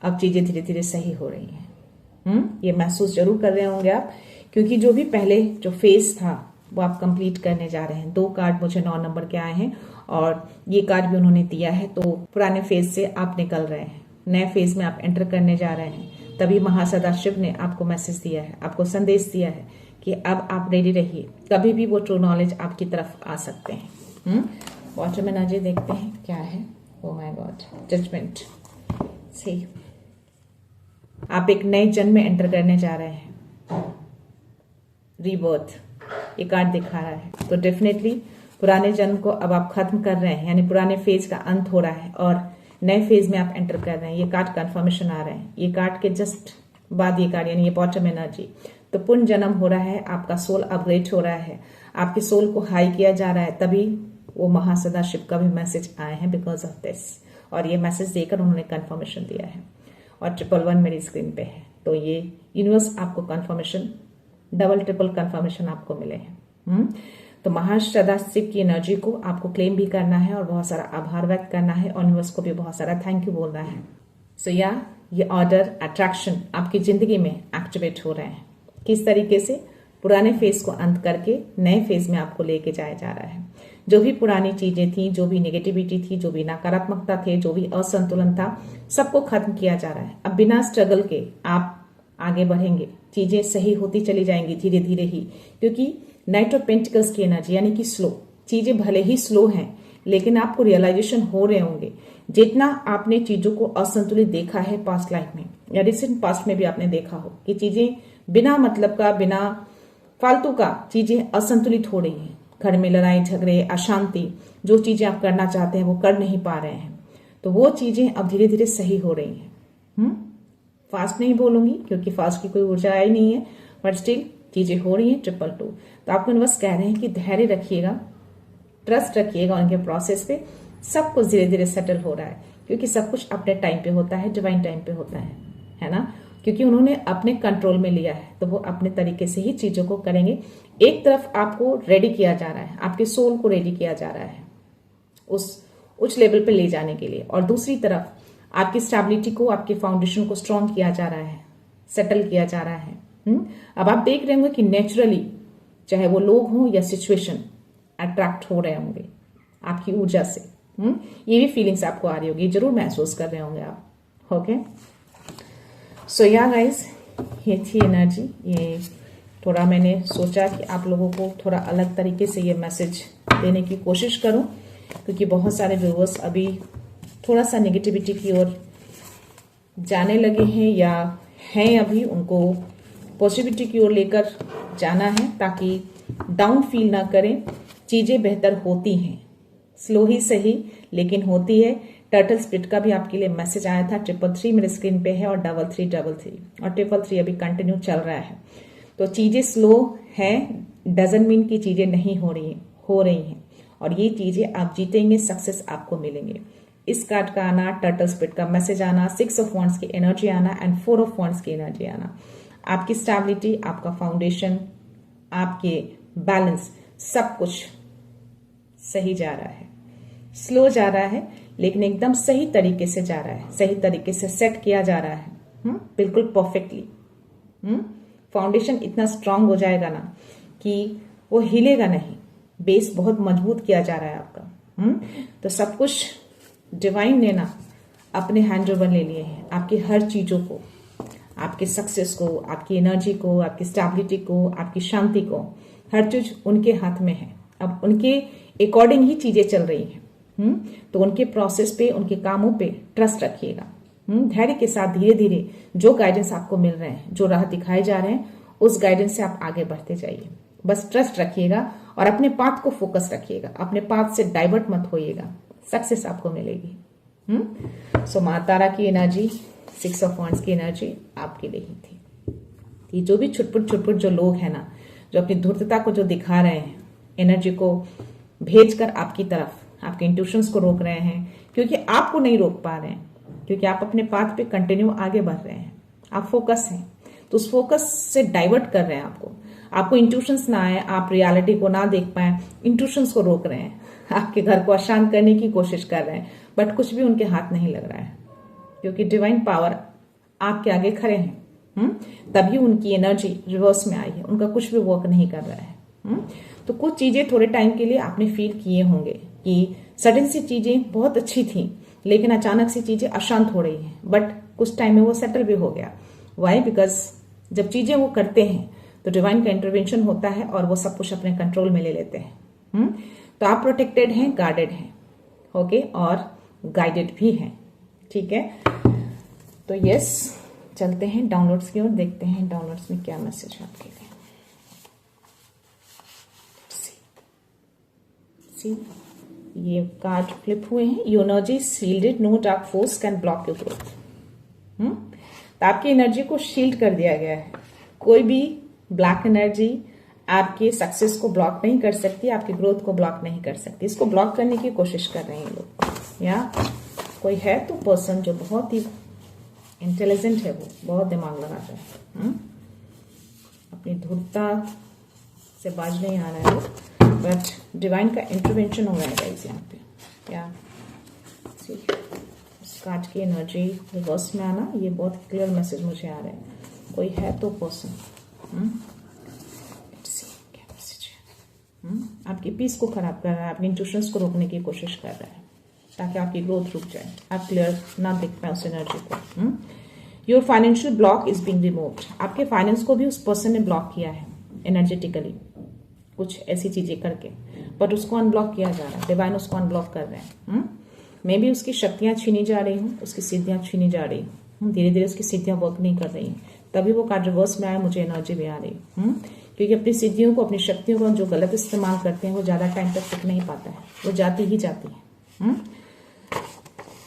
अब चीजें धीरे धीरे सही हो रही हैं। ये महसूस जरूर कर रहे होंगे आप, क्योंकि जो भी पहले जो फेज था वो आप कंप्लीट करने जा रहे हैं। 2 कार्ड मुझे 9 नंबर के आए हैं, और ये कार्ड भी उन्होंने दिया है। तो पुराने फेज से आप निकल रहे हैं, नए फेज में आप एंटर करने जा रहे हैं। तभी महासदाशिव ने आपको मैसेज दिया है, आपको संदेश दिया है कि अब आप रेडी रहिए, कभी भी वो ट्रू नॉलेज आपकी तरफ आ सकते हैं। बॉटम एनर्जी देखते हैं क्या है। Oh my god, judgement. सही, आप एक नए जन्म में एंटर करने जा रहे हैं, रीबर्थ ये कार्ड दिखा रहा है। तो डेफिनेटली पुराने जन्म को अब आप खत्म कर रहे हैं, यानी पुराने फेज का अंत हो रहा है और नए फेज में आप एंटर कर रहे हैं। ये कार्ड कंफर्मेशन आ रहे हैं। ये कार्ड के जस्ट बाद ये कार्ड, यानी ये बॉटम एनर्जी। तो पुनः जन्म हो रहा है, आपका सोल अपग्रेड हो रहा है, आपके सोल को हाई किया जा रहा है। तभी वो महासदाशिव का भी मैसेज आए हैं बिकॉज ऑफ दिस। और ये मैसेज देकर उन्होंने कंफर्मेशन दिया है। और 111 मेरी स्क्रीन पे है। तो ये यूनिवर्स आपको कंफर्मेशन, डबल ट्रिपल कंफर्मेशन आपको मिले हैं। तो महासदाशिव की एनर्जी को आपको क्लेम भी करना है और बहुत सारा आभार व्यक्त करना है और यूनिवर्स को भी बहुत सारा थैंक यू बोलना है। सो ये ऑर्डर, अट्रैक्शन आपकी जिंदगी में एक्टिवेट हो रहे हैं। किस तरीके से? पुराने फेज को अंत करके नए फेज में आपको लेके जाया जा रहा है। जो भी पुरानी चीजें थी, जो भी नेगेटिविटी थी, जो भी नकारात्मकता थे, जो भी असंतुलन था, सबको खत्म किया जा रहा है। अब बिना स्ट्रगल के आप आगे बढ़ेंगे, चीजें सही होती चली जाएंगी धीरे धीरे ही। क्योंकि नाइट ऑफ पेंटिकल्स की एनर्जी, यानी कि स्लो, चीजें भले ही स्लो हैं लेकिन आपको रियलाइजेशन हो रहे होंगे। जितना आपने चीजों को असंतुलित देखा है पास्ट लाइफ में या रिसेंट पास्ट में भी आपने देखा हो कि चीजें बिना मतलब का, बिना फालतू का चीजें असंतुलित हो रही हैं। घर में लड़ाई झगड़े, अशांति, जो चीजें आप करना चाहते हैं वो कर नहीं पा रहे हैं। तो वो चीजें अब धीरे धीरे सही हो रही हैं। फास्ट नहीं बोलूंगी क्योंकि फास्ट की कोई ऊर्जा आई नहीं है, बट स्टिल चीजें हो रही हैं। 222 तो आपको यूनिवर्स कह रहे हैं कि धैर्य रखिएगा, ट्रस्ट रखिएगा उनके प्रोसेस पे। सब कुछ धीरे धीरे सेटल हो रहा है क्योंकि सब कुछ अपने टाइम पे होता है, डिवाइन टाइम पे होता है ना। क्योंकि उन्होंने अपने कंट्रोल में लिया है तो वो अपने तरीके से ही चीजों को करेंगे। एक तरफ आपको रेडी किया जा रहा है, आपके सोल को रेडी किया जा रहा है उस उच्च लेवल पे ले जाने के लिए, और दूसरी तरफ आपकी स्टेबिलिटी को, आपके फाउंडेशन को स्ट्रांग किया जा रहा है, सेटल किया जा रहा है। अब आप देख रहे होंगे कि नेचुरली चाहे वो लोग हों या सिचुएशन अट्रैक्ट हो रहे होंगे आपकी ऊर्जा से। ये भी फीलिंग्स आपको आ रही होगी, जरूर महसूस कर रहे होंगे आप। ओके, सो या गाइस, ये थी एनर्जी। ये थोड़ा मैंने सोचा कि आप लोगों को थोड़ा अलग तरीके से ये मैसेज देने की कोशिश करूं क्योंकि बहुत सारे व्यूअर्स अभी थोड़ा सा नेगेटिविटी की ओर जाने लगे हैं या हैं अभी, उनको पॉजिटिविटी की ओर लेकर जाना है ताकि डाउन फील ना करें। चीजें बेहतर होती हैं, स्लो ही सही लेकिन होती है। टर्टल स्पिरिट का भी आपके लिए मैसेज आया था। 333 मेरे स्क्रीन पे है और 3333 और 333 अभी कंटिन्यू चल रहा है। तो चीजें स्लो है डजंट मीन कि चीजें नहीं हो रही हैं और ये चीजें आप जीतेंगे, सक्सेस आपको मिलेंगे। इस कार्ड का आना, टर्टल स्पिरिट का मैसेज आना, 6 ऑफ वॉन्ड्स की एनर्जी आना एंड 4 ऑफ वॉन्ड्स की एनर्जी आना, आपकी स्टेबिलिटी, आपका फाउंडेशन, आपके बैलेंस, सब कुछ सही जा रहा है। स्लो जा रहा है लेकिन एकदम सही तरीके से जा रहा है, सही तरीके से सेट किया जा रहा है, बिल्कुल परफेक्टली। फाउंडेशन इतना स्ट्रांग हो जाएगा ना कि वो हिलेगा नहीं, बेस बहुत मजबूत किया जा रहा है आपका। तो सब कुछ डिवाइन ने ना अपने हैंड ओवर ले लिए हैं, आपकी हर चीजों को, आपके सक्सेस को, आपकी एनर्जी को, आपकी स्टेबिलिटी को, आपकी शांति को, हर चीज उनके हाथ में है। अब उनके अकॉर्डिंग ही चीजें चल रही हैं। तो उनके प्रोसेस पे, उनके कामों पे ट्रस्ट रखिएगा। धैर्य के साथ धीरे धीरे जो गाइडेंस आपको मिल रहे हैं, जो राह दिखाए जा रहे हैं, उस गाइडेंस से आप आगे बढ़ते जाइए। बस ट्रस्ट रखिएगा और अपने पाथ को फोकस रखिएगा, अपने पाथ से डाइवर्ट मत होइएगा, सक्सेस आपको मिलेगी। सो मां तारा की एनर्जी, 6 ऑफ वॉन्ड्स की एनर्जी आपके लिए ही थी। ये जो भी छुटपुट जो लोग हैं ना, जो अपनी धूर्तता को जो दिखा रहे हैं, एनर्जी को भेजकर आपकी तरफ, आपके इंट्यूशंस को रोक रहे हैं क्योंकि आपको नहीं रोक पा रहे हैं, क्योंकि आप अपने पाथ पे कंटिन्यू आगे बढ़ रहे हैं, आप फोकस हैं। तो उस फोकस से डाइवर्ट कर रहे हैं आपको इंट्यूशंस ना आए, आप रियलिटी को ना देख पाए, इंट्यूशंस को रोक रहे हैं, आपके घर को अशांत करने की कोशिश कर रहे हैं, बट कुछ भी उनके हाथ नहीं लग रहा है क्योंकि डिवाइन पावर आपके आगे खड़े हैं। तभी उनकी एनर्जी रिवर्स में आई है, उनका कुछ भी वर्क नहीं कर रहा है। तो कुछ चीजें थोड़े टाइम के लिए आपने फील किए होंगे कि सडन सी चीजें बहुत अच्छी थी, लेकिन अचानक से चीजें अशांत हो रही हैं, बट कुछ टाइम में वो सेटल भी हो गया। वाई? बिकॉज जब चीजें वो करते हैं तो डिवाइन का इंटरवेंशन होता है और वो सब कुछ अपने कंट्रोल में ले लेते हैं। तो आप प्रोटेक्टेड हैं, गार्डेड हैं, ओके, और गाइडेड भी हैं, ठीक है। तो यस, चलते हैं डाउनलोड्स की ओर, देखते हैं डाउनलोड्स में क्या मैसेज है आपके लिए। सी ये कार्ड फ्लिप हुए हैं, your energy sealed, no dark force can block your growth. तो आपकी एनर्जी को शील्ड कर दिया गया है, कोई भी ब्लैक एनर्जी आपके सक्सेस को ब्लॉक नहीं कर सकती, आपकी ग्रोथ को ब्लॉक नहीं कर सकती। इसको ब्लॉक करने की कोशिश कर रहे हैं लोग, या कोई है तो पर्सन जो बहुत ही इंटेलिजेंट है, वो बहुत दिमाग लगाता है, अपनी धूर्तता से बाज नहीं आ रहा है, बट डिवाइन का इंटरवेंशन हो रहा है गाइस यहाँ पे। क्या इस कार्ड की एनर्जी रिवर्स में आना, ये बहुत क्लियर मैसेज मुझे आ रहा है। कोई है तो पर्सन, क्या मैसेज है? आपकी पीस को खराब कर रहा है, आपकी इंट्यूशंस को रोकने की कोशिश कर रहा है ताकि आपकी ग्रोथ रुक जाए, आप क्लियर ना देख पाए उस एनर्जी को। Your financial block is being removed. आपके फाइनेंस को भी उस पर्सन ने ब्लॉक किया है एनर्जेटिकली, कुछ ऐसी चीजें करके, बट उसको अनब्लॉक किया जा रहा है, डिवाइन उसको अनब्लॉक कर रहे हैं। मे बी उसकी शक्तियां छीनी जा रही हूँ, उसकी सिद्धियां छीनी जा रही हूँ, धीरे धीरे उसकी सिद्धियां वर्क नहीं कर रही हैं, तभी वो कार्ड रिवर्स में आया, मुझे एनर्जी भी आ रही है। क्योंकि अपनी सिद्धियों को, अपनी शक्तियों को जो गलत इस्तेमाल करते हैं वो ज्यादा टाइम तक टिक नहीं पाता है, वो जाती ही जाती है।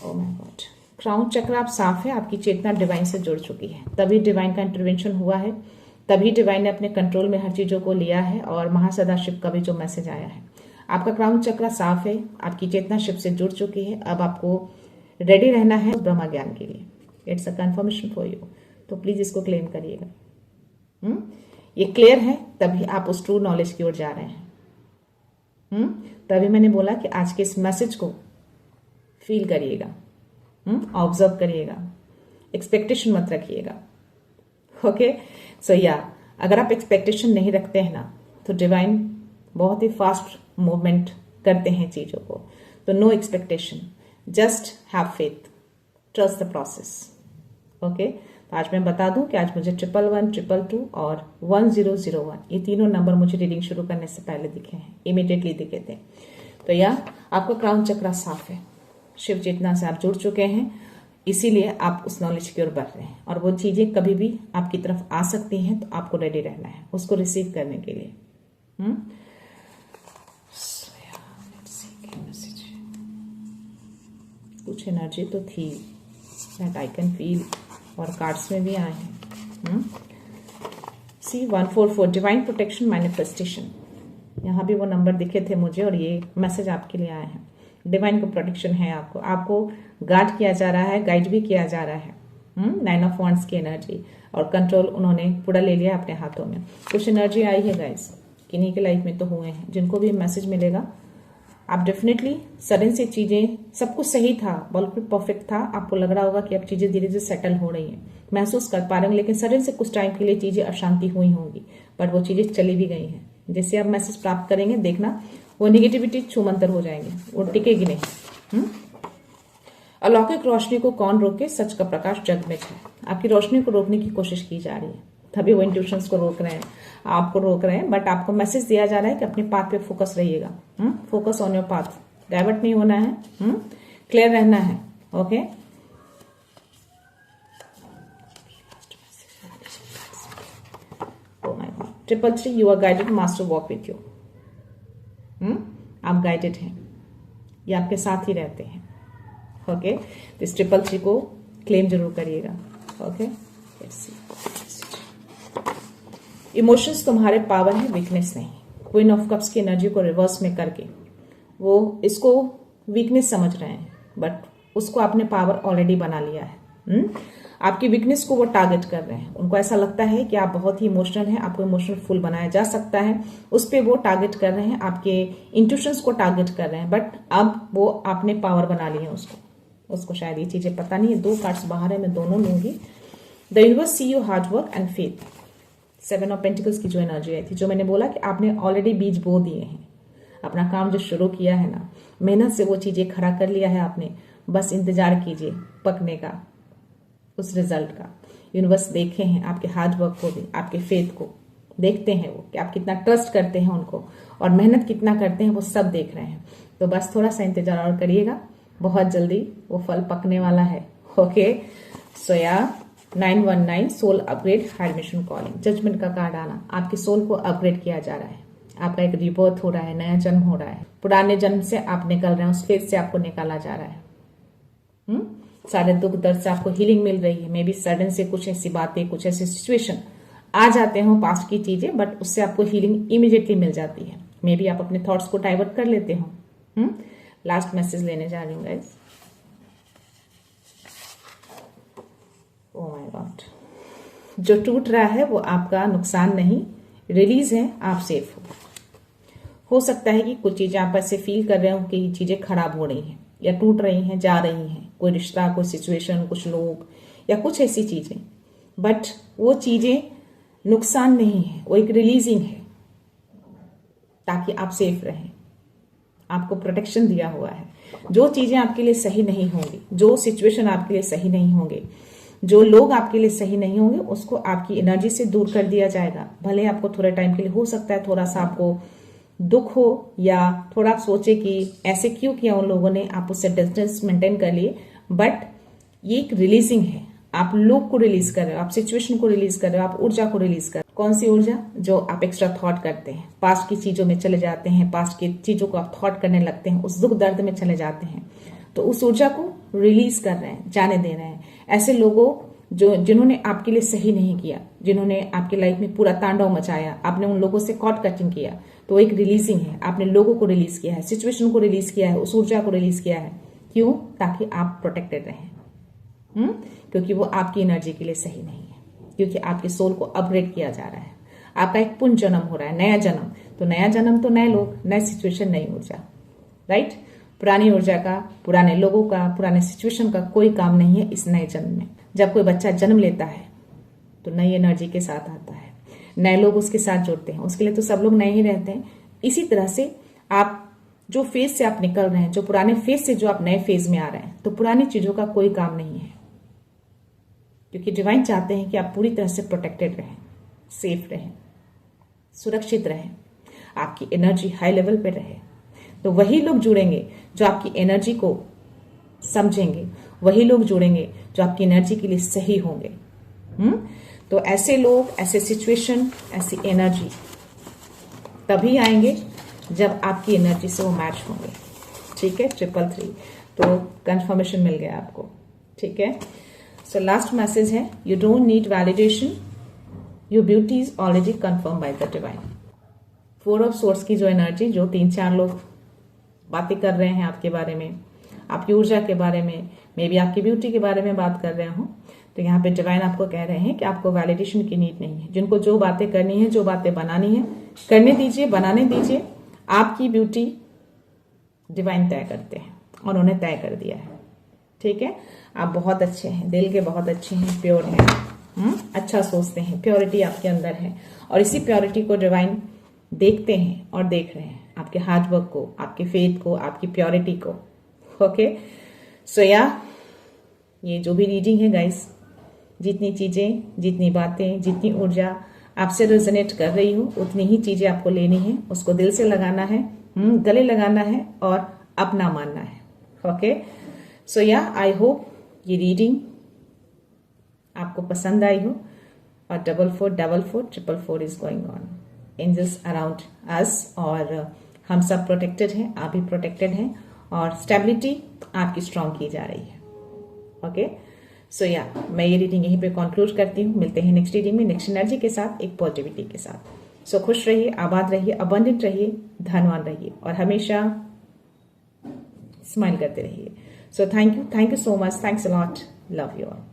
ओह माय गॉड, क्राउन चक्र आप साफ है, आपकी चेतना डिवाइन से जुड़ चुकी है, तभी डिवाइन का इंटरवेंशन हुआ है, तभी डिवाइन ने अपने कंट्रोल में हर चीजों को लिया है, और महासदाशिव का भी जो मैसेज आया है। आपका क्राउन चक्र साफ है, आपकी चेतना शिव से जुड़ चुकी है, अब आपको रेडी रहना है ब्रह्मा ज्ञान के लिए। It's a confirmation for you, तो प्लीज इसको क्लेम करिएगा। ये क्लियर है, तभी आप उस ट्रू नॉलेज की ओर जा रहे हैं। तभी मैंने बोला कि आज के इस मैसेज को फील करिएगा, ऑब्जर्व करिएगा, एक्सपेक्टेशन मत रखिएगा। ओके, सो या अगर आप एक्सपेक्टेशन नहीं रखते हैं ना, तो डिवाइन बहुत ही फास्ट मूवमेंट करते हैं चीजों को, तो no expectation, just have faith, trust the process. Okay, तो आज मैं बता दूं कि आज मुझे 1111, 222 और 1001 ये तीनों नंबर मुझे रीडिंग शुरू करने से पहले दिखे हैं, इमीडिएटली दिखे थे। तो या आपका क्राउन चक्र साफ है, शिव चेतना से आप जुड़ चुके हैं, इसीलिए आप उस नॉलेज की ओर बढ़ रहे हैं, और वो चीजें कभी भी आपकी तरफ आ सकती हैं, तो आपको रेडी रहना है उसको रिसीव करने के लिए। कुछ एनर्जी तो थी दैट आई कैन फील, और कार्ड्स में भी आए हैं। सी 144 डिवाइन प्रोटेक्शन मैनिफेस्टेशन, यहाँ भी वो नंबर दिखे थे मुझे, और ये मैसेज आपके लिए आए हैं। डिवाइन का प्रोटेक्शन है, आपको गार्ड किया जा रहा है, गाइड भी किया जा रहा है। 9 ऑफ वांड्स की एनर्जी, और कंट्रोल उन्होंने पूरा ले लिया अपने हाथों में। कुछ एनर्जी आई है गाइस, किन्हीं के लाइफ में तो हुए हैं, जिनको भी मैसेज मिलेगा, आप डेफिनेटली सडन से चीजें, सब कुछ सही था, बिल्कुल परफेक्ट था, आपको लग रहा होगा कि अब चीजें धीरे धीरे सेटल हो रही हैं, महसूस कर पा रहे हैं, लेकिन सडन से कुछ टाइम के लिए चीजें अशांति हुई होंगी, बट वो चीजें चली भी गई हैं। जैसे आप मैसेज प्राप्त करेंगे, देखना वो निगेटिविटी छूमंतर हो जाएंगे, वो टिकेगी नहीं। अलौकिक रोशनी को कौन रोके, सच का प्रकाश जग में है। आपकी रोशनी को रोकने की कोशिश की जा रही है, तभी वो इंट्यूशंस को रोक रहे हैं, आपको रोक रहे हैं, बट आपको मैसेज दिया जा रहा है कि अपने पाथ पे फोकस रहिएगा। Focus on your path, divert नहीं होना है, क्लियर रहना है। Okay, oh my god, 333 you are guided, master walk with you. आप गाइडेड हैं, ये आपके साथ ही रहते हैं। ओके, तो इस 333 को क्लेम जरूर करिएगा। Okay, let's C. इमोशंस तुम्हारे पावर है, वीकनेस नहीं। क्वीन ऑफ कप्स की एनर्जी को रिवर्स में करके वो इसको वीकनेस समझ रहे हैं, बट उसको आपने पावर ऑलरेडी बना लिया है। आपकी वीकनेस को वो टारगेट कर रहे हैं, उनको ऐसा लगता है कि आप बहुत ही इमोशनल हैं, आपको इमोशनल फुल बनाया जा सकता है, उस पर वो टारगेट कर रहे हैं, आपके इंट्यूशंस को टारगेट कर रहे हैं, बट अब वो आपने पावर बना ली है उसको शायद ये चीजें पता नहीं है। 2 कार्ड्स बाहर है, मैं दोनों लूंगी। The universe see you hard work and faith. 7 of pentacles की जो एनर्जी आई थी, जो मैंने बोला कि आपने ऑलरेडी बीज बो दिए हैं, अपना काम जो शुरू किया है ना, मेहनत से वो चीजें खड़ा कर लिया है आपने, बस इंतजार कीजिए पकने का, उस रिजल्ट का। यूनिवर्स देखे हैं आपके हार्ड वर्क को भी, आपके फेथ को देखते हैं वो, कि आप कितना ट्रस्ट करते हैं उनको और मेहनत कितना करते हैं, वो सब देख रहे हैं। तो बस थोड़ा सा इंतजार और करिएगा, बहुत जल्दी वो फल पकने वाला है। ओके, सो या 919 soul upgrade higher mission calling, judgement का कार्ड आना, आपके सोल को अपग्रेड किया जा रहा है, आपका एक रिबर्थ हो रहा है, नया जन्म हो रहा है, पुराने जन्म से आप निकल रहे हैं, उस फेज से आपको निकाला जा रहा है। सारे दुख दर्द से आपको हीलिंग मिल रही है। मे बी सडन से कुछ ऐसी बातें, कुछ ऐसी सिचुएशन आ जाते हो पास्ट की चीजें, बट उससे आपको हीलिंग इमीडिएटली मिल जाती है। मे बी आप अपने थॉट्स को डाइवर्ट कर लेते हो। लास्ट मैसेज लेने जा रही हूँ गाइस। ओह माय गॉड, जो टूट रहा है वो आपका नुकसान नहीं, रिलीज है, आप सेफ हो सकता है कि कुछ चीजें आप ऐसे फील कर रहे हो कि चीजें खराब हो रही हैं या टूट रही हैं, जा रही हैं, कोई रिश्ता, कोई सिचुएशन, कुछ लोग या कुछ ऐसी चीजें, बट वो चीजें नुकसान नहीं है, वो एक रिलीजिंग है, ताकि आप सेफ रहें। आपको प्रोटेक्शन दिया हुआ है। जो चीजें आपके लिए सही नहीं होंगी, जो सिचुएशन आपके लिए सही नहीं होंगे, जो लोग आपके लिए सही नहीं होंगे, उसको आपकी एनर्जी से दूर कर दिया जाएगा। भले आपको थोड़े टाइम के लिए हो सकता है थोड़ा सा आपको दुख हो, या थोड़ा आप सोचे कि ऐसे क्यों किया उन लोगों ने, आप उससे डिस्टेंस मेंटेन कर लिए, बट ये एक रिलीजिंग है। आप लोग को रिलीज कर रहे हो, आप सिचुएशन को रिलीज कर रहे हो, आप ऊर्जा को रिलीज कर रहे हो। कौन सी ऊर्जा? जो आप एक्स्ट्रा थॉट करते हैं, पास्ट की चीजों में चले जाते हैं, पास्ट की चीजों को आप थॉट करने लगते हैं, उस दुख दर्द में चले जाते हैं, तो उस ऊर्जा को रिलीज कर रहे हैं, जाने दे रहे हैं। ऐसे लोगों जिन्होंने आपके लिए सही नहीं किया, जिन्होंने आपकी लाइफ में पूरा तांडव मचाया, आपने उन लोगों से कॉट कटिंग किया, तो एक रिलीजिंग है। आपने लोगों को रिलीज किया है, सिचुएशन को रिलीज किया है, उस ऊर्जा को रिलीज किया है। क्यों? ताकि आप प्रोटेक्टेड रहें। क्योंकि वो आपकी एनर्जी के लिए सही नहीं है, क्योंकि आपके सोल को अपग्रेड किया जा रहा है। आपका एक पुनः जन्म हो रहा है, नया जन्म। तो नया जन्म तो नए लोग, नए सिचुएशन, नई ऊर्जा, राइट। पुरानी ऊर्जा का, पुराने लोगों का, पुराने सिचुएशन का कोई काम नहीं है इस नए जन्म में। जब कोई बच्चा जन्म लेता है तो नई एनर्जी के साथ आता है, नए लोग उसके साथ जुड़ते हैं, उसके लिए तो सब लोग नए ही रहते हैं। इसी तरह से आप जो फेज से आप निकल रहे हैं, जो पुराने फेज से जो आप नए फेज में आ रहे हैं, तो पुरानी चीजों का कोई काम नहीं है, क्योंकि डिवाइन चाहते हैं कि आप पूरी तरह से प्रोटेक्टेड रहें, सेफ रहें, सुरक्षित रहें, आपकी एनर्जी हाई लेवल पे रहे। तो वही लोग जुड़ेंगे जो आपकी एनर्जी को समझेंगे, वही लोग जुड़ेंगे जो आपकी एनर्जी के लिए सही होंगे। तो ऐसे लोग, ऐसे सिचुएशन, ऐसी एनर्जी तभी आएंगे जब आपकी एनर्जी से वो मैच होंगे। ठीक है, 333 तो कंफर्मेशन मिल गया आपको। ठीक है, सो लास्ट मैसेज है, you don't need validation, your beauty is already confirm by the divine. 4 of source की जो एनर्जी, जो 3-4 लोग बातें कर रहे हैं आपके बारे में, आपकी ऊर्जा के बारे में, मे बी आपकी ब्यूटी के बारे में बात कर रहे हो, तो यहाँ पे डिवाइन आपको कह रहे हैं कि आपको वैलिडेशन की नीड नहीं है। जिनको जो बातें करनी है, जो बातें बनानी है, करने दीजिए, बनाने दीजिए। आपकी ब्यूटी डिवाइन तय करते हैं और उन्हें तय कर दिया है। ठीक है, आप बहुत अच्छे हैं, दिल के बहुत अच्छे हैं, प्योर हैं, अच्छा सोचते हैं, प्योरिटी आपके अंदर है, और इसी प्योरिटी को डिवाइन देखते हैं और देख रहे हैं, आपके हार्ड वर्क को, आपके फेथ को, आपकी प्योरिटी को। ओके, सो या ये जो भी रीडिंग है गाइस, जितनी चीजें, जितनी बातें, जितनी ऊर्जा आपसे रेजोनेट कर रही हो, उतनी ही चीजें आपको लेनी है, उसको दिल से लगाना है, गले लगाना है और अपना मानना है। ओके, सो या आई होप ये रीडिंग आपको पसंद आई हो। और 444444 is going on, angels around us, और हम सब प्रोटेक्टेड हैं, आप भी प्रोटेक्टेड हैं, और स्टेबिलिटी आपकी स्ट्रांग की जा रही है। ओके, सो या मैं ये रीडिंग यहीं पे कंक्लूड करती हूँ। मिलते हैं नेक्स्ट रीडिंग में, नेक्स्ट एनर्जी के साथ, एक पॉजिटिविटी के साथ। सो खुश रहिए, आबाद रहिए, अबंडेंट रहिए, धनवान रहिए, और हमेशा स्माइल करते रहिए। So thank you so much, thanks a lot, love you all.